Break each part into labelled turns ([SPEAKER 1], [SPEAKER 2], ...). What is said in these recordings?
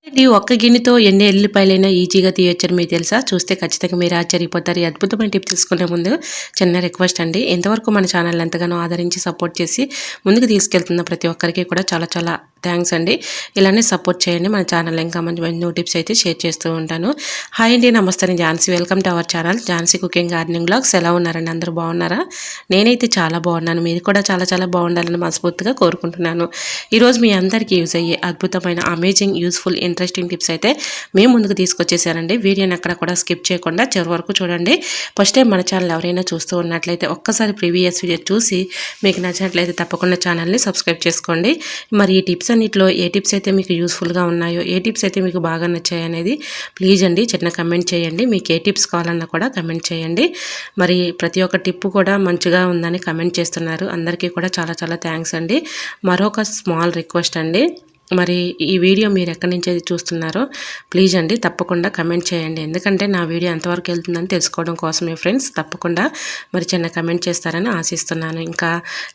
[SPEAKER 1] ఈ ఒక్క గిన్నెతో ఎన్ని ఎల్లిపాయలైనా ఈజీగా తీయొచ్చని మీకు తెలుసా? చూస్తే ఖచ్చితంగా మీరు ఆశ్చర్యపోతారు. ఈ అద్భుతమైన టిప్ తీసుకునే ముందు చిన్న రిక్వెస్ట్ అండి. ఇంతవరకు మన ఛానల్ ఎంతగానో ఆదరించి సపోర్ట్ చేసి ముందుకు తీసుకెళ్తున్న ప్రతి ఒక్కరికి కూడా చాలా చాలా థ్యాంక్స్ అండి. ఇలానే సపోర్ట్ చేయండి. మన ఛానల్ ఇంకా మంచి మంచి న్యూ టిప్స్ అయితే షేర్ చేస్తూ ఉంటాను. హాయ్ అండి, నమస్తే. నేను Jhansi. Welcome to our channel Jhansi cooking gardening blogs. ఎలా ఉన్నారండి? అందరూ బాగున్నారా? నేనైతే చాలా బాగున్నాను. మీరు కూడా చాలా చాలా బాగుండాలని మనస్ఫూర్తిగా కోరుకుంటున్నాను. ఈరోజు మీ అందరికీ యూజ్ అయ్యే అద్భుతమైన అమేజింగ్ యూస్ఫుల్ ఇంట్రెస్టింగ్ టిప్స్ అయితే మేము ముందుకు తీసుకొచ్చేసారండి. వీడియోని ఎక్కడ కూడా స్కిప్ చేయకుండా చివరి వరకు చూడండి. ఫస్ట్ టైం మన ఛానల్ ఎవరైనా చూస్తూ ఉన్నట్లయితే ఒక్కసారి ప్రీవియస్ వీడియో చూసి మీకు నచ్చినట్లయితే తప్పకుండా ఛానల్ని సబ్స్క్రైబ్ చేసుకోండి. మరి ఈ టిప్స్ అన్నింటిలో ఏ టిప్స్ అయితే మీకు యూస్ఫుల్గా ఉన్నాయో, ఏ టిప్స్ అయితే మీకు బాగా నచ్చాయి అనేది ప్లీజ్ అండి చిన్న కమెంట్ చేయండి. మీకు ఏ టిప్స్ కావాలన్నా కూడా కమెంట్ చేయండి. మరి ప్రతి ఒక్క టిప్ కూడా మంచిగా ఉందని కమెంట్ చేస్తున్నారు. అందరికీ కూడా చాలా చాలా థ్యాంక్స్ అండి. మరొక స్మాల్ రిక్వెస్ట్ అండి. మరి ఈ వీడియో మీరు ఎక్కడి నుంచి అయితే చూస్తున్నారో ప్లీజ్ అండి తప్పకుండా కమెంట్ చేయండి. ఎందుకంటే నా వీడియో ఎంతవరకు వెళ్తుందని తెలుసుకోవడం కోసమే ఫ్రెండ్స్. తప్పకుండా మరి చిన్న కమెంట్ చేస్తారని ఆశిస్తున్నాను. ఇంకా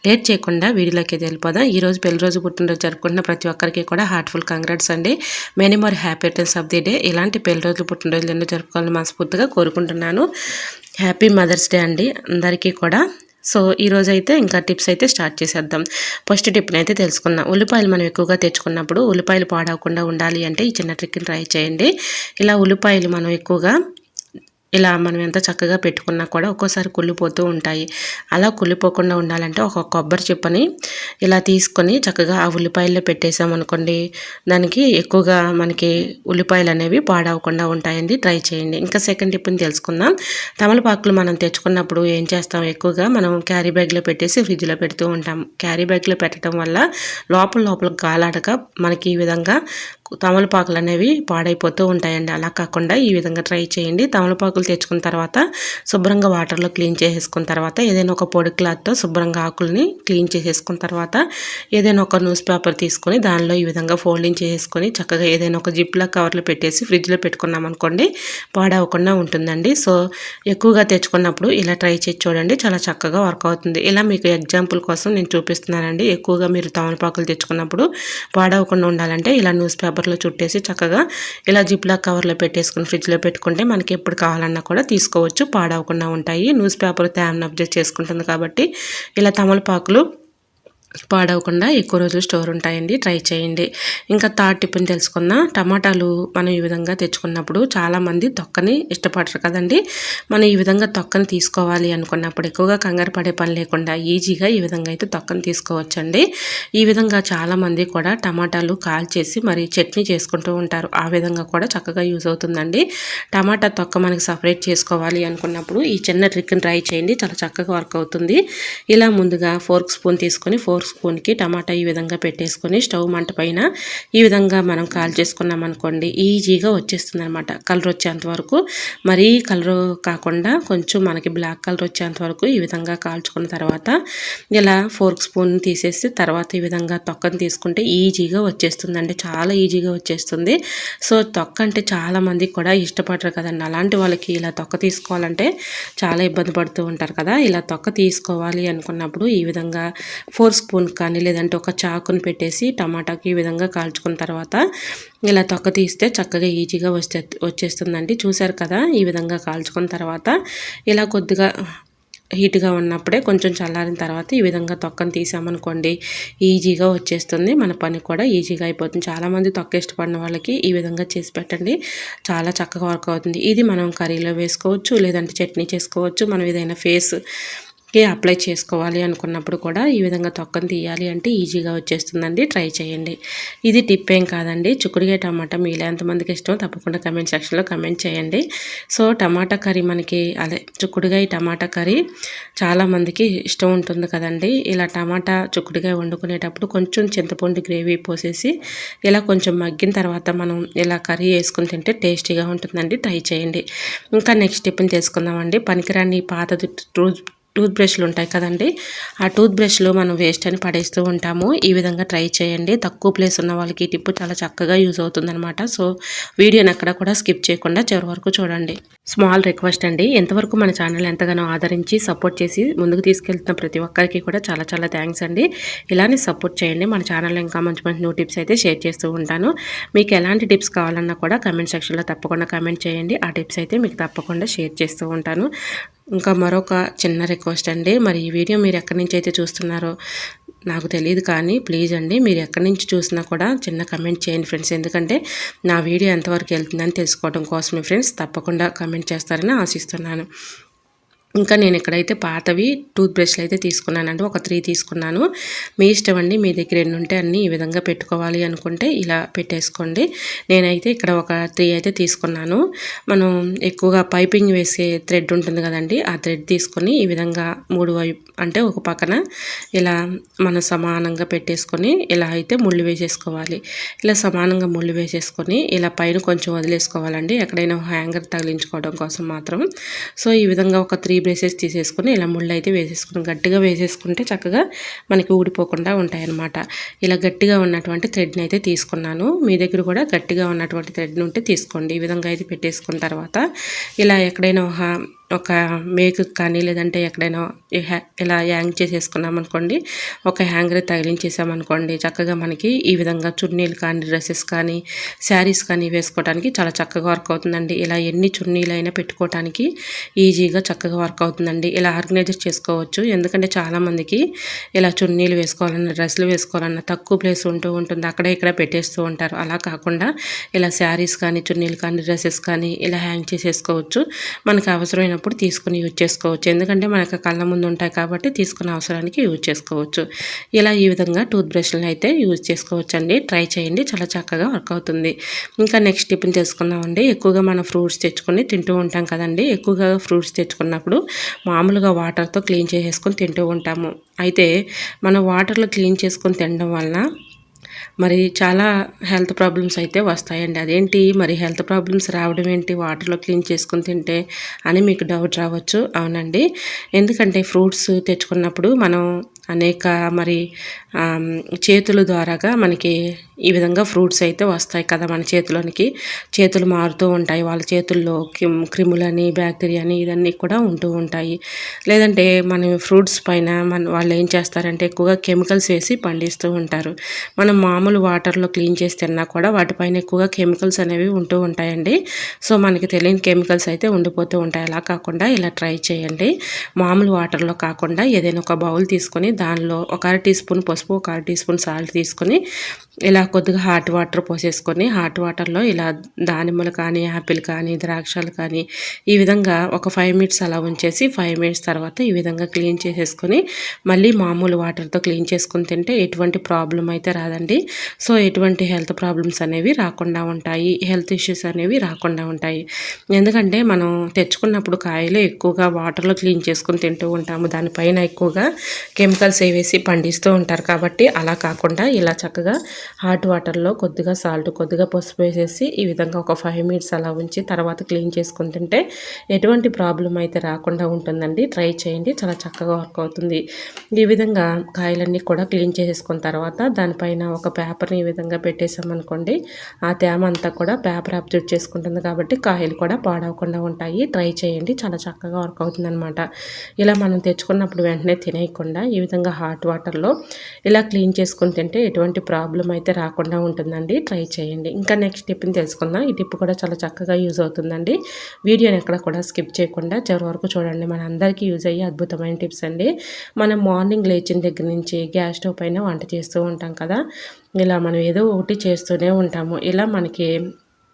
[SPEAKER 1] లేట్ చేయకుండా వీడియోలోకి వెళ్ళిపోదాం. ఈరోజు పెళ్లి రోజు పుట్టినరోజు జరుపుకుంటున్న ప్రతి ఒక్కరికి కూడా హార్ట్ఫుల్ కంగ్రాట్స్ అండి. Many more happy returns of the day. ఇలాంటి పెళ్లి రోజులు పుట్టినరోజులు ఎన్నో జరుపుకోవాలని మనస్ఫూర్తిగా కోరుకుంటున్నాను. హ్యాపీ మదర్స్ డే అండి అందరికీ కూడా. సో ఈరోజు అయితే ఇంకా టిప్స్ అయితే స్టార్ట్ చేసేద్దాం. ఫస్ట్ టిప్ని అయితే తెలుసుకుందాం. ఉల్లిపాయలు మనం ఎక్కువగా తెచ్చుకున్నప్పుడు ఉల్లిపాయలు పాడవకుండా ఉండాలి అంటే ఈ చిన్న ట్రిక్ని ట్రై చేయండి. ఇలా ఉల్లిపాయలు మనం ఎక్కువగా ఇలా మనం ఎంత చక్కగా పెట్టుకున్నా కూడా ఒక్కోసారి కుళ్ళిపోతూ ఉంటాయి. అలా కుళ్ళిపోకుండా ఉండాలంటే ఒక కొబ్బరి చిప్పని ఇలా తీసుకొని చక్కగా ఆ ఉల్లిపాయల్లో పెట్టేసామనుకోండి, దానికి ఎక్కువగా మనకి ఉల్లిపాయలు అనేవి పాడవకుండా ఉంటాయండి. ట్రై చేయండి. ఇంకా సెకండ్ టిప్ని తెలుసుకుందాం. తమలపాకులు మనం తెచ్చుకున్నప్పుడు ఏం చేస్తాం, ఎక్కువగా మనం క్యారీ బ్యాగ్లో పెట్టేసి ఫ్రిడ్జ్లో పెడుతూ ఉంటాం. క్యారీ బ్యాగ్లో పెట్టడం వల్ల లోపల గాలాడక మనకి ఈ విధంగా తమలపాకులు అనేవి పాడైపోతూ ఉంటాయండి. అలా కాకుండా ఈ విధంగా ట్రై చేయండి. తమలపాకులు తెచ్చుకున్న తర్వాత శుభ్రంగా వాటర్లో క్లీన్ చేసేసుకున్న తర్వాత ఏదైనా ఒక పొడి క్లాత్తో శుభ్రంగా ఆకుల్ని క్లీన్ చేసేసుకున్న తర్వాత ఏదైనా ఒక న్యూస్ పేపర్ తీసుకొని దానిలో ఈ విధంగా ఫోల్డింగ్ చేసుకొని చక్కగా ఏదైనా ఒక జిప్లా కవర్లో పెట్టేసి ఫ్రిడ్జ్లో పెట్టుకున్నాం అనుకోండి, పాడవకుండా ఉంటుందండి. సో ఎక్కువగా తెచ్చుకున్నప్పుడు ఇలా ట్రై చేసి చూడండి, చాలా చక్కగా వర్క్ అవుతుంది. ఇలా మీకు ఎగ్జాంపుల్ కోసం నేను చూపిస్తున్నానండి. ఎక్కువగా మీరు తమలపాకులు తెచ్చుకున్నప్పుడు పాడవకుండా ఉండాలంటే ఇలా న్యూస్ పేపర్లో చుట్టేసి చక్కగా ఇలా జిప్లా కవర్లో పెట్టేసుకుని ఫ్రిడ్జ్లో పెట్టుకుంటే మనకి ఎప్పుడు కావాలన్నా కూడా తీసుకోవచ్చు, పాడవకుండా ఉంటాయి. న్యూస్ పేపర్ తేమను అబ్జర్వ్ చేసుకుంటుంది కాబట్టి ఇలా తమలపాకులు పాడవకుండా ఎక్కువ రోజులు స్టోర్ ఉంటాయండి. ట్రై చేయండి. ఇంకా థర్డ్ టిప్ని తెలుసుకుందాం. టమాటాలు మనం ఈ విధంగా తెచ్చుకున్నప్పుడు చాలామంది తొక్కని ఇష్టపడరు కదండి. మనం ఈ విధంగా తొక్కని తీసుకోవాలి అనుకున్నప్పుడు ఎక్కువగా కంగారు పడే పని లేకుండా ఈజీగా ఈ విధంగా అయితే తొక్కని తీసుకోవచ్చండి. ఈ విధంగా చాలామంది కూడా టమాటాలు కాల్చేసి మరి చట్నీ చేసుకుంటూ ఉంటారు. ఆ విధంగా కూడా చక్కగా యూజ్ అవుతుందండి. టమాటా తొక్క మనకి సపరేట్ చేసుకోవాలి అనుకున్నప్పుడు ఈ చిన్న ట్రిక్ని ట్రై చేయండి, చాలా చక్కగా వర్క్ అవుతుంది. ఇలా ముందుగా ఫోర్క్ స్పూన్ తీసుకొని ఫోర్క్ స్పూన్కి టమాటా ఈ విధంగా పెట్టేసుకొని స్టవ్ మంట పైన ఈ విధంగా మనం కాల్ చేసుకున్నాం అనుకోండి, ఈజీగా వచ్చేస్తుంది అనమాట. కలర్ వచ్చేంత వరకు, మరీ కలర్ కాకుండా కొంచెం మనకి బ్లాక్ కలర్ వచ్చేంత వరకు ఈ విధంగా కాల్చుకున్న తర్వాత ఇలా ఫోర్క్ స్పూన్ తీసేసి తర్వాత ఈ విధంగా తొక్కని తీసుకుంటే ఈజీగా వచ్చేస్తుందండి. చాలా ఈజీగా వచ్చేస్తుంది. సో తొక్క అంటే చాలామంది కూడా ఇష్టపడరు కదండి. అలాంటి వాళ్ళకి ఇలా తొక్క తీసుకోవాలంటే చాలా ఇబ్బంది పడుతూ ఉంటారు కదా. ఇలా తొక్క తీసుకోవాలి అనుకున్నప్పుడు ఈ విధంగా ఫోర్క్ స్పూన్ కానీ లేదంటే ఒక చాకుని పెట్టేసి టమాటాకి ఈ విధంగా కాల్చుకున్న తర్వాత ఇలా తొక్క తీస్తే చక్కగా ఈజీగా వచ్చేస్తుందండి. చూసారు కదా, ఈ విధంగా కాల్చుకున్న తర్వాత ఇలా కొద్దిగా హీట్గా ఉన్నప్పుడే కొంచెం చల్లారిన తర్వాత ఈ విధంగా తొక్కను తీసామనుకోండి, ఈజీగా వచ్చేస్తుంది. మన పని కూడా ఈజీగా అయిపోతుంది. చాలామంది తొక్క ఇష్టపడిన వాళ్ళకి ఈ విధంగా చేసి పెట్టండి, చాలా చక్కగా వర్క్ అవుతుంది. ఇది మనం కర్రీలో వేసుకోవచ్చు, లేదంటే చట్నీ చేసుకోవచ్చు. మనం ఏదైనా ఫేస్కి అప్లై చేసుకోవాలి అనుకున్నప్పుడు కూడా ఈ విధంగా తొక్కను తీయాలి అంటే ఈజీగా వచ్చేస్తుందండి. ట్రై చేయండి. ఇది టిప్ ఏం కాదండి. చిక్కుడుకాయ టమాటా మీలో ఎంతమందికి ఇష్టమో తప్పకుండా కమెంట్ సెక్షన్లో కమెంట్ చేయండి. సో టమాటా కర్రీ మనకి అదే చిక్కుడుకాయ టమాటా కర్రీ చాలామందికి ఇష్టం ఉంటుంది కదండి. ఇలా టమాటా చిక్కుడుకాయ వండుకునేటప్పుడు కొంచెం చింతపండు గ్రేవీ పోసేసి ఇలా కొంచెం మగ్గిన తర్వాత మనం ఇలా కర్రీ వేసుకుని తింటే టేస్టీగా ఉంటుందండి. ట్రై చేయండి. ఇంకా నెక్స్ట్ టిప్ని తెలుసుకుందామండి. పనికిరాని పాత టూత్ బ్రష్లు ఉంటాయి కదండి, ఆ టూత్ బ్రష్లు మనం వేస్ట్ అని పడేస్తూ ఉంటాము. ఈ విధంగా ట్రై చేయండి. తక్కువ ప్లేస్ ఉన్న వాళ్ళకి ఈ టిప్పు చాలా చక్కగా యూజ్ అవుతుందన్నమాట. సో వీడియోని ఎక్కడ కూడా స్కిప్ చేయకుండా చివరి వరకు చూడండి. స్మాల్ రిక్వెస్ట్ అండి, ఎంతవరకు మన ఛానల్ ఎంతగానో ఆదరించి సపోర్ట్ చేసి ముందుకు తీసుకెళ్తున్న ప్రతి ఒక్కరికి కూడా చాలా చాలా థ్యాంక్స్ అండి. ఇలానే సపోర్ట్ చేయండి. మన ఛానల్లో ఇంకా మంచి మంచి న్యూ టిప్స్ అయితే షేర్ చేస్తూ ఉంటాను. మీకు ఎలాంటి టిప్స్ కావాలన్నా కూడా కమెంట్ సెక్షన్లో తప్పకుండా కమెంట్ చేయండి. ఆ టిప్స్ అయితే మీకు తప్పకుండా షేర్ చేస్తూ ఉంటాను. ఇంకా మరొక చిన్న రిక్వెస్ట్ అండి, మరి ఈ వీడియో మీరు ఎక్కడి నుంచి అయితే చూస్తున్నారో నాకు తెలియదు, కానీ ప్లీజ్ అండి మీరు ఎక్కడి నుంచి చూసినా కూడా చిన్న కమెంట్ చేయండి ఫ్రెండ్స్. ఎందుకంటే నా వీడియో ఎంతవరకు వెళ్తుందని తెలుసుకోవడం కోసమే ఫ్రెండ్స్. తప్పకుండా కమెంట్ చేస్తారని ఆశిస్తున్నాను. ఇంకా నేను ఇక్కడైతే పాతవి టూత్ బ్రష్లు అయితే తీసుకున్నానండి. ఒక 3 తీసుకున్నాను. మీ ఇష్టం అండి, మీ దగ్గర ఎన్ని ఉంటే అన్నీ ఈ విధంగా పెట్టుకోవాలి అనుకుంటే ఇలా పెట్టేసుకోండి. నేనైతే ఇక్కడ ఒక 3 అయితే తీసుకున్నాను. మనం ఎక్కువగా పైపింగ్ వేసే థ్రెడ్ ఉంటుంది కదండి, ఆ థ్రెడ్ తీసుకొని ఈ విధంగా 3 వైపు అంటే ఒక పక్కన ఇలా మనం సమానంగా పెట్టేసుకొని ఇలా అయితే ముళ్ళు వేసేసుకోవాలి. ఇలా సమానంగా ముళ్ళు వేసేసుకొని ఇలా పైన కొంచెం వదిలేసుకోవాలండి, ఎక్కడైనా హ్యాంగర్ తగిలించుకోవడం కోసం మాత్రం. సో ఈ విధంగా ఒక 3 బ్రేసెస్ తీసేసుకొని ఇలా ముళ్ళు అయితే వేసేసుకుని గట్టిగా వేసేసుకుంటే చక్కగా మనకి ఊడిపోకుండా ఉంటాయన్నమాట. ఇలా గట్టిగా ఉన్నటువంటి థ్రెడ్ని అయితే తీసుకున్నాను. మీ దగ్గర కూడా గట్టిగా ఉన్నటువంటి థ్రెడ్ని ఉంటే తీసుకోండి. ఈ విధంగా అయితే పెట్టేసుకున్న తర్వాత ఇలా ఎక్కడైనా ఒక మేకు కానీ లేదంటే ఎక్కడైనా ఇలా యాంగ్ చేసేసుకున్నాం అనుకోండి, ఒక హ్యాంగర్ తగిలించేసామనుకోండి, చక్కగా మనకి ఈ విధంగా చున్నీలు కానీ డ్రెస్సెస్ కానీ శారీస్ కానీ వేసుకోవడానికి చాలా చక్కగా వర్క్ అవుతుందండి. ఇలా ఎన్ని చున్నీలైనా పెట్టుకోవడానికి ఈజీగా చక్కగా వర్క్ అవుతుందండి. ఇలా ఆర్గనైజర్ చేసుకోవచ్చు. ఎందుకంటే చాలామందికి ఇలా చున్నీలు వేసుకోవాలన్నా డ్రెస్సులు వేసుకోవాలన్నా తక్కువ ప్లేస్ ఉంటూ ఉంటుంది, అక్కడ ఇక్కడ పెట్టేస్తూ ఉంటారు. అలా కాకుండా ఇలా శారీస్ కానీ చున్నీలు కానీ డ్రెస్సెస్ కానీ ఇలా హ్యాంగ్ చేసేసుకోవచ్చు. మనకు అవసరమైన తీసుకుని యూజ్ చేసుకోవచ్చు. ఎందుకంటే మనకు కళ్ళ ముందు ఉంటాయి కాబట్టి తీసుకునే అవసరానికి యూజ్ చేసుకోవచ్చు. ఇలా ఈ విధంగా టూత్ బ్రష్లను అయితే యూజ్ చేసుకోవచ్చు అండి. ట్రై చేయండి, చాలా చక్కగా వర్క్ అవుతుంది. ఇంకా నెక్స్ట్ టిప్ని తెలుసుకుందామండి. ఎక్కువగా మనం ఫ్రూట్స్ తెచ్చుకొని తింటూ ఉంటాం కదండి. ఎక్కువగా ఫ్రూట్స్ తెచ్చుకున్నప్పుడు మామూలుగా వాటర్తో క్లీన్ చేసేసుకొని తింటూ ఉంటాము. అయితే మనం వాటర్లో క్లీన్ చేసుకొని తినడం వలన మరి చాలా హెల్త్ ప్రాబ్లమ్స్ అయితే వస్తాయండి. అదేంటి మరి హెల్త్ ప్రాబ్లమ్స్ రావడం ఏంటి వాటర్లో క్లీన్ చేసుకుని తింటే అని మీకు డౌట్ రావచ్చు. అవునండి, ఎందుకంటే ఫ్రూట్స్ తెచ్చుకున్నప్పుడు మనం అనేక మరి చేతుల ద్వారాగా మనకి ఈ విధంగా ఫ్రూట్స్ అయితే వస్తాయి కదా మన చేతిలోనికి. చేతులు మారుతూ ఉంటాయి, వాళ్ళ చేతుల్లో క్రిములని బ్యాక్టీరియా అని ఇవన్నీ కూడా ఉంటూ ఉంటాయి. లేదంటే మన ఫ్రూట్స్ పైన వాళ్ళు ఏం చేస్తారంటే ఎక్కువగా కెమికల్స్ వేసి పండిస్తూ ఉంటారు. మనం మామూలు వాటర్లో క్లీన్ చేసి తిన్నా కూడా వాటిపైన ఎక్కువగా కెమికల్స్ అనేవి ఉంటూ ఉంటాయండి. సో మనకి తెలియని కెమికల్స్ అయితే ఉండిపోతూ ఉంటాయి. అలా కాకుండా ఇలా ట్రై చేయండి. మామూలు వాటర్లో కాకుండా ఏదైనా ఒక బౌల్ తీసుకొని దానిలో ఒక 1/2 టీ స్పూన్ పసుపు, ఒక 1/2 టీ స్పూన్ సాల్ట్ తీసుకొని ఇలా కొద్దిగా హాట్ వాటర్ పోసేసుకొని హాట్ వాటర్లో ఇలా దానిమ్మలు కానీ యాపిల్ కానీ ద్రాక్షలు కానీ ఈ విధంగా ఒక 5 మినిట్స్ అలా ఉంచేసి 5 మినిట్స్ తర్వాత ఈ విధంగా క్లీన్ చేసేసుకొని మళ్ళీ మామూలు వాటర్తో క్లీన్ చేసుకొని తింటే ఎటువంటి ప్రాబ్లం అయితే రాదండి. సో ఎటువంటి హెల్త్ ప్రాబ్లమ్స్ అనేవి రాకుండా ఉంటాయి, హెల్త్ ఇష్యూస్ అనేవి రాకుండా ఉంటాయి. ఎందుకంటే మనం తెచ్చుకున్నప్పుడు కాయలు ఎక్కువగా వాటర్లో క్లీన్ చేసుకొని తింటూ ఉంటాము, దానిపైన ఎక్కువగా కెమికల్స్ వేసి పండిస్తూ ఉంటారు. కాబట్టి అలా కాకుండా ఇలా చక్కగా హాట్ వాటర్లో కొద్దిగా సాల్ట్ కొద్దిగా పసుపు వేసేసి ఈ విధంగా ఒక 5 మినిట్స్ అలా ఉంచి తర్వాత క్లీన్ చేసుకుని తింటే ఎటువంటి ప్రాబ్లం అయితే రాకుండా ఉంటుందండి. ట్రై చేయండి, చాలా చక్కగా వర్క్ అవుతుంది. ఈ విధంగా కాయలన్నీ కూడా క్లీన్ చేసేసుకున్న తర్వాత దానిపైన ఒక పేపర్ని ఈ విధంగా పెట్టేసామనుకోండి, ఆ తేమ అంతా కూడా పేపర్ అబ్జర్వ్ చేసుకుంటుంది కాబట్టి కాయలు కూడా పాడవకుండా ఉంటాయి. ట్రై చేయండి, చాలా చక్కగా వర్క్ అవుతుందన్నమాట. ఇలా మనం తెచ్చుకున్నప్పుడు వెంటనే తినేయకుండా ఈ విధంగా హాట్ వాటర్లో ఇలా క్లీన్ చేసుకుని తింటే ఎటువంటి ప్రాబ్లం అయితే రాకుండా ఉంటుందండి. ట్రై చేయండి. ఇంకా నెక్స్ట్ టిప్ని తెలుసుకుందాం. ఈ టిప్ కూడా చాలా చక్కగా యూజ్ అవుతుందండి. వీడియోని ఎక్కడ కూడా స్కిప్ చేయకుండా చివరి వరకు చూడండి. మన అందరికీ యూజ్ అయ్యే అద్భుతమైన టిప్స్ అండి. మనం మార్నింగ్ లేచిన దగ్గర నుంచి గ్యాస్ స్టవ్ పైన వంట చేస్తూ ఉంటాం కదా, ఇలా మనం ఏదో ఒకటి చేస్తూనే ఉంటాము. ఇలా మనకి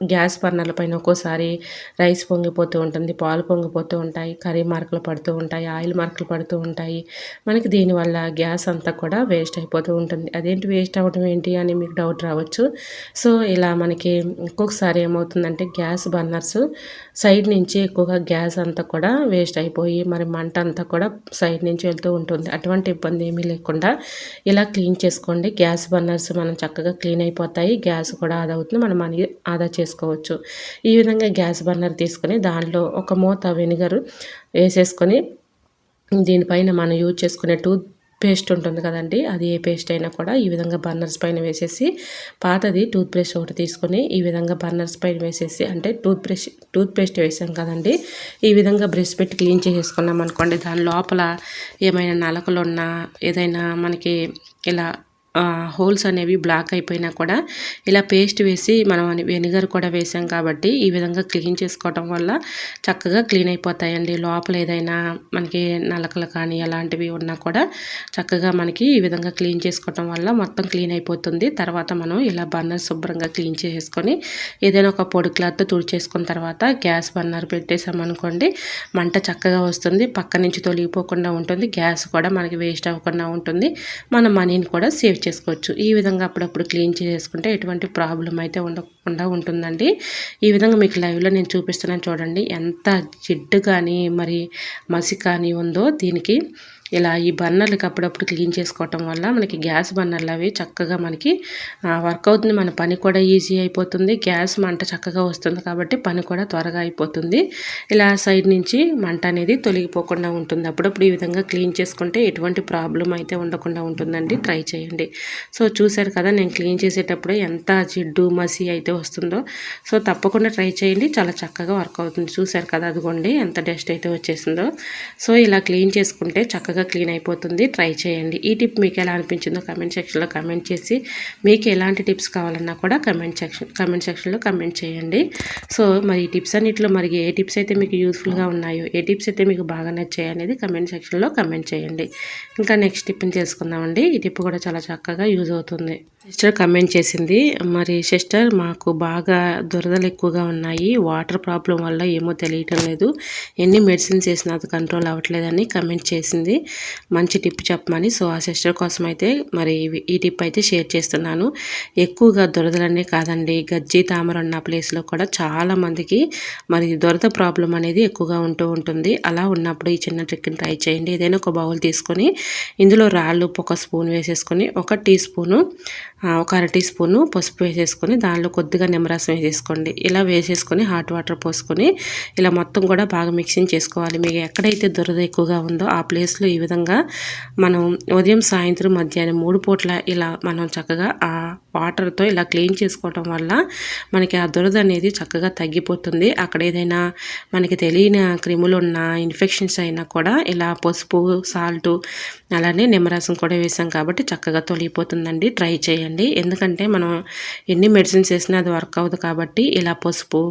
[SPEAKER 1] గ్యాస్ బర్నర్ల పైన ఒక్కోసారి రైస్ పొంగిపోతూ ఉంటుంది, పాలు పొంగిపోతూ ఉంటాయి, కర్రీ మార్కులు పడుతూ ఉంటాయి, ఆయిల్ మార్కులు పడుతూ ఉంటాయి. మనకి దీనివల్ల గ్యాస్ అంతా కూడా వేస్ట్ అయిపోతూ ఉంటుంది. అదేంటి వేస్ట్ అవ్వడం ఏంటి అని మీకు డౌట్ రావచ్చు. సో ఇలా మనకి ఒక్కొక్కసారి ఏమవుతుందంటే గ్యాస్ బర్నర్స్ సైడ్ నుంచి ఎక్కువగా గ్యాస్ అంతా కూడా వేస్ట్ అయిపోయి మరి మంట అంతా కూడా సైడ్ నుంచి వెళ్తూ ఉంటుంది. అటువంటి ఇబ్బంది ఏమీ లేకుండా ఇలా క్లీన్ చేసుకోండి. గ్యాస్ బర్నర్స్ మనం చక్కగా క్లీన్ అయిపోతాయి, గ్యాస్ కూడా ఆదా అవుతుంది, మనం మనీ ఆదా చేసుకోవచ్చు. ఈ విధంగా గ్యాస్ బర్నర్ తీసుకొని దానిలో ఒక మూత వెనిగర్ వేసేసుకొని దీనిపైన మనం యూజ్ చేసుకునే టూత్ పేస్ట్ ఉంటుంది కదండి, అది ఏ పేస్ట్ అయినా కూడా ఈ విధంగా బర్నర్స్ పైన వేసేసి, పాతది టూత్ బ్రష్ ఒకటి తీసుకొని ఈ విధంగా బర్నర్స్ పైన వేసేసి, అంటే టూత్ పేస్ట్ వేసాం కదండి, ఈ విధంగా బ్రష్ పెట్టి క్లీన్ చేసేసుకున్నాం అనుకోండి, దాని లోపల ఏమైనా నలకలు ఉన్నా, ఏదైనా మనకి ఇలా హోల్స్ అనేవి బ్లాక్ అయిపోయినా కూడా ఇలా పేస్ట్ వేసి మనం వెనిగర్ కూడా వేసాం కాబట్టి ఈ విధంగా క్లీన్ చేసుకోవటం వల్ల చక్కగా క్లీన్ అయిపోతాయండి. లోపల ఏదైనా మనకి నలకలు కానీ అలాంటివి ఉన్నా కూడా చక్కగా మనకి ఈ విధంగా క్లీన్ చేసుకోవటం వల్ల మొత్తం క్లీన్ అయిపోతుంది. తర్వాత మనం ఇలా బర్నర్ శుభ్రంగా క్లీన్ చేసేసుకొని ఏదైనా ఒక పొడి క్లాత్ తుడిచేసుకున్న తర్వాత గ్యాస్ బర్నర్ పెట్టేసామనుకోండి, మంట చక్కగా వస్తుంది, పక్క నుంచి తొలగిపోకుండా ఉంటుంది, గ్యాస్ కూడా మనకి వేస్ట్ అవ్వకుండా ఉంటుంది, మన మనీని కూడా సేవ్ చేసుకోవచ్చు. ఈ విధంగా అప్పుడప్పుడు క్లీన్ చేసుకుంటే ఎటువంటి ప్రాబ్లం అయితే ఉండకుండా ఉంటుందండి. ఈ విధంగా మీకు లైవ్లో నేను చూపిస్తున్నాను చూడండి, ఎంత జిడ్డు కానీ మరి మసి కానీ ఉందో దీనికి. ఇలా ఈ బర్నర్లకి అప్పుడప్పుడు క్లీన్ చేసుకోవటం వల్ల మనకి గ్యాస్ బర్నర్లు అవి చక్కగా మనకి వర్క్ అవుతుంది, మన పని కూడా ఈజీ అయిపోతుంది, గ్యాస్ మంట చక్కగా వస్తుంది కాబట్టి పని కూడా త్వరగా అయిపోతుంది. ఇలా సైడ్ నుంచి మంట అనేది తొలగిపోకుండా ఉంటుంది. అప్పుడప్పుడు ఈ విధంగా క్లీన్ చేసుకుంటే ఎటువంటి ప్రాబ్లం అయితే ఉండకుండా ఉంటుందండి. ట్రై చేయండి. సో చూసారు కదా, నేను క్లీన్ చేసేటప్పుడే ఎంత జిడ్డు మసి అయితే వస్తుందో. సో తప్పకుండా ట్రై చేయండి, చాలా చక్కగా వర్క్ అవుతుంది. చూసారు కదా, అదిగోండి ఎంత డస్ట్ అయితే వచ్చేసిందో. సో ఇలా క్లీన్ చేసుకుంటే చక్కగా క్లీన్ అయిపోతుంది. ట్రై చేయండి. ఈ టిప్ మీకు ఎలా అనిపించిందో కమెంట్ సెక్షన్లో కమెంట్ చేసి, మీకు ఎలాంటి టిప్స్ కావాలన్నా కూడా కమెంట్ సెక్షన్లో కమెంట్ చేయండి. సో మరి ఈ టిప్స్ అన్నింటిలో మరి ఏ టిప్స్ అయితే మీకు యూస్ఫుల్గా ఉన్నాయో, ఏ టిప్స్ అయితే మీకు బాగా నచ్చాయి అనేది కమెంట్ సెక్షన్లో కమెంట్ చేయండి. ఇంకా నెక్స్ట్ టిప్ని తెలుసుకుందామండి. ఈ టిప్ కూడా చాలా చక్కగా యూజ్ అవుతుంది. సిస్టర్ కమెంట్ చేసింది, మరి సిస్టర్ మాకు బాగా దురదలు ఎక్కువగా ఉన్నాయి, వాటర్ ప్రాబ్లం వల్ల ఏమో తెలియటం లేదు, ఎన్ని మెడిసిన్స్ వేసినా అది కంట్రోల్ అవ్వట్లేదని కమెంట్ చేసింది. మంచి టిప్ చెప్పమని. సో ఆ సిస్టర్ కోసం అయితే మరి ఈ టిప్ అయితే షేర్ చేస్తున్నాను. ఎక్కువగా దురదలనే కాదండి, గజ్జి తామర ఉన్న ప్లేస్లో కూడా చాలామందికి మరి దురద ప్రాబ్లం అనేది ఎక్కువగా ఉంటూ ఉంటుంది. అలా ఉన్నప్పుడు ఈ చిన్న ట్రిక్ని ట్రై చేయండి. ఏదైనా ఒక బౌల్ తీసుకొని ఇందులో రాళ్ళు ఉప్పు ఒక స్పూన్ వేసేసుకొని, ఒక అర టీ స్పూను పసుపు వేసేసుకొని, దానిలో కొద్దిగా నిమ్మరసం వేసేసుకోండి. ఇలా వేసేసుకొని హాట్ వాటర్ పోసుకొని ఇలా మొత్తం కూడా బాగా మిక్సింగ్ చేసుకోవాలి. మీకు ఎక్కడైతే దురద ఎక్కువగా ఉందో ఆ ప్లేస్లో ఈ విధంగా మనం ఉదయం సాయంత్రం మధ్యాహ్నం 3 పూట్ల ఇలా మనం చక్కగా ఆ వాటర్తో ఇలా క్లీన్ చేసుకోవటం వల్ల మనకి ఆ దురద అనేది చక్కగా తగ్గిపోతుంది. అక్కడ ఏదైనా మనకి తెలియని క్రిములు ఉన్న ఇన్ఫెక్షన్స్ అయినా కూడా ఇలా పసుపు సాల్ట్ అలానే నిమ్మరసం కూడా వేసాం కాబట్టి చక్కగా తొలగిపోతుందండి. ట్రై చేయండి. ఎందుకంటే మనం ఎన్ని మెడిసిన్స్ వేసినా అది వర్క్ అవ్వదు కాబట్టి ఇలా పసుపు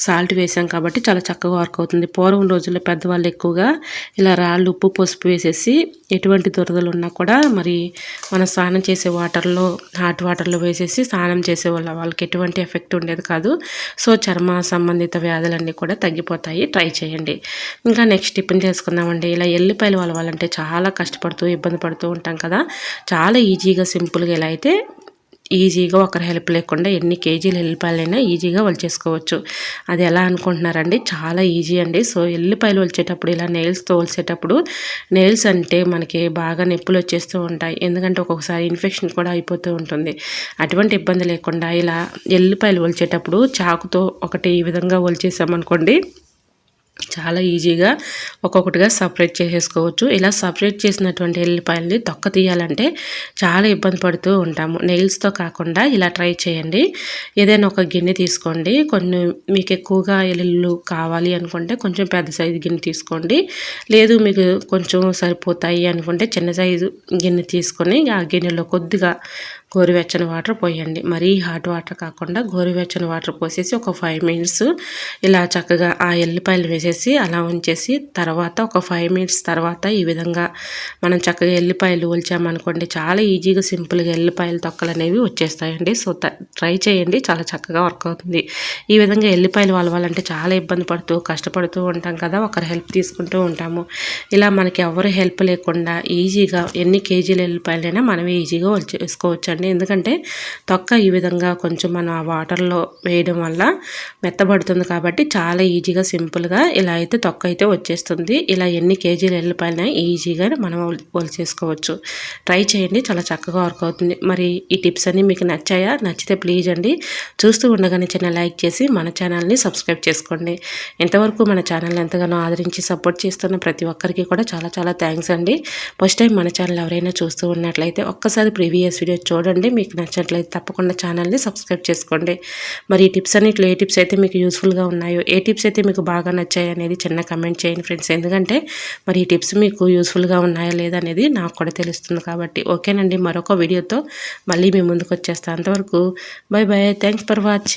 [SPEAKER 1] సాల్ట్ వేసాం కాబట్టి చాలా చక్కగా వర్క్ అవుతుంది. పూర్వం రోజుల్లో పెద్దవాళ్ళు ఎక్కువగా ఇలా రాళ్ళు ఉప్పు పసుపు వేసేసి ఎటువంటి దురదలు ఉన్నా కూడా మరి మనం స్నానం చేసే వాటర్లో హాట్ వాటర్లో వేసేసి స్నానం చేసేవాళ్ళ, వాళ్ళకి ఎటువంటి ఎఫెక్ట్ ఉండేది కాదు. సో చర్మ సంబంధిత వ్యాధులన్నీ కూడా తగ్గిపోతాయి. ట్రై చేయండి. ఇంకా నెక్స్ట్ టిప్ని తెలుసుకుందామండి. ఇలా ఎల్లిపాయలు వలవాలంటే చాలా కష్టపడుతూ ఇబ్బంది పడుతూ ఉంటాం కదా, చాలా ఈజీగా సింపుల్గా ఎలా అయితే ఈజీగా ఒకరి హెల్ప్ లేకుండా ఎన్ని కేజీలు ఎల్లిపాయలైనా ఈజీగా వలిచేసుకోవచ్చు. అది ఎలా అనుకుంటున్నారండి, చాలా ఈజీ అండి. సో ఎల్లిపాయలు వలిచేటప్పుడు ఇలా నెయిల్స్తో వలిచేటప్పుడు, నెయిల్స్ అంటే మనకి బాగా నొప్పులు వచ్చేస్తూ ఉంటాయి, ఎందుకంటే ఒక్కొక్కసారి ఇన్ఫెక్షన్ కూడా అయిపోతూ ఉంటుంది. అటువంటి ఇబ్బంది లేకుండా ఇలా ఎల్లిపాయలు వలిచేటప్పుడు చాకుతో ఒకటి ఈ విధంగా వలిచేసామనుకోండి, చాలా ఈజీగా ఒక్కొక్కటిగా సపరేట్ చేసేసుకోవచ్చు. ఇలా సపరేట్ చేసినటువంటి ఎల్లిపాయల్ని తొక్క తీయాలంటే చాలా ఇబ్బంది పడుతూ ఉంటాము. నెయిల్స్తో కాకుండా ఇలా ట్రై చేయండి. ఏదైనా ఒక గిన్నె తీసుకోండి, కొన్ని మీకు ఎక్కువగా ఎల్లుల్లు కావాలి అనుకుంటే కొంచెం పెద్ద సైజు గిన్నె తీసుకోండి, లేదు మీకు కొంచెం సరిపోతాయి అనుకుంటే చిన్న సైజు గిన్నె తీసుకొని ఆ గిన్నెలో కొద్దిగా గోరువెచ్చని వాటర్ పోయండి. మరీ హాట్ వాటర్ కాకుండా గోరువెచ్చని వాటర్ పోసేసి ఒక 5 మినిట్స్ ఇలా చక్కగా ఆ ఎల్లిపాయలు వేసేసి అలా ఉంచేసి, తర్వాత ఒక 5 మినిట్స్ తర్వాత ఈ విధంగా మనం చక్కగా ఎల్లిపాయలు ఒలిచామనుకోండి, చాలా ఈజీగా సింపుల్గా ఎల్లిపాయలు తొక్కలు అనేవి వచ్చేస్తాయండి. సో ట్రై చేయండి, చాలా చక్కగా వర్క్ అవుతుంది. ఈ విధంగా ఎల్లిపాయలు వలవాలంటే చాలా ఇబ్బంది పడుతూ కష్టపడుతూ ఉంటాం కదా, ఒకరి హెల్ప్ తీసుకుంటూ ఉంటాము. ఇలా మనకి ఎవరు హెల్ప్ లేకుండా ఈజీగా ఎన్ని కేజీల ఎల్లిపాయలైనా మనమే ఈజీగా వలిచేసుకోవచ్చు. చేసుకోవాలండి. ఎందుకంటే తొక్క ఈ విధంగా కొంచెం మనం ఆ వాటర్లో వేయడం వల్ల మెత్తబడుతుంది కాబట్టి చాలా ఈజీగా సింపుల్గా ఇలా అయితే తొక్క అయితే వచ్చేస్తుంది. ఇలా ఎన్ని కేజీలు ఎల్లిపాయలైనా ఈజీగా మనం ఒలిచేసుకోవచ్చు. ట్రై చేయండి, చాలా చక్కగా వర్క్ అవుతుంది. మరి ఈ టిప్స్ అన్నీ మీకు నచ్చాయా? నచ్చితే ప్లీజ్ అండి చూస్తూ ఉండగానే చిన్న లైక్ చేసి మన ఛానల్ని సబ్స్క్రైబ్ చేసుకోండి. ఇంతవరకు మన ఛానల్ ఎంతగానో ఆదరించి సపోర్ట్ చేస్తున్న ప్రతి ఒక్కరికి కూడా చాలా చాలా థ్యాంక్స్ అండి. ఫస్ట్ టైం మన ఛానల్ ఎవరైనా చూస్తూ ఉన్నట్లయితే ఒక్కసారి ప్రీవియస్ వీడియో చూడండి. మీకు నచ్చినట్లయితే తప్పకుండా ఛానల్ని సబ్స్క్రైబ్ చేసుకోండి. మరి ఈ టిప్స్ అన్నిట్లో ఏ టిప్స్ అయితే మీకు యూస్ఫుల్గా ఉన్నాయో, ఏ టిప్స్ అయితే మీకు బాగా నచ్చాయి అనేది చిన్న కమెంట్ చేయండి ఫ్రెండ్స్. ఎందుకంటే మరి ఈ టిప్స్ మీకు యూస్ఫుల్గా ఉన్నాయా లేదా అనేది నాకు కూడా తెలుస్తుంది కాబట్టి. ఓకేనండి, మరొక వీడియోతో మళ్ళీ మీ ముందుకు వచ్చేస్తాను. అంతవరకు by by, thanks for watching.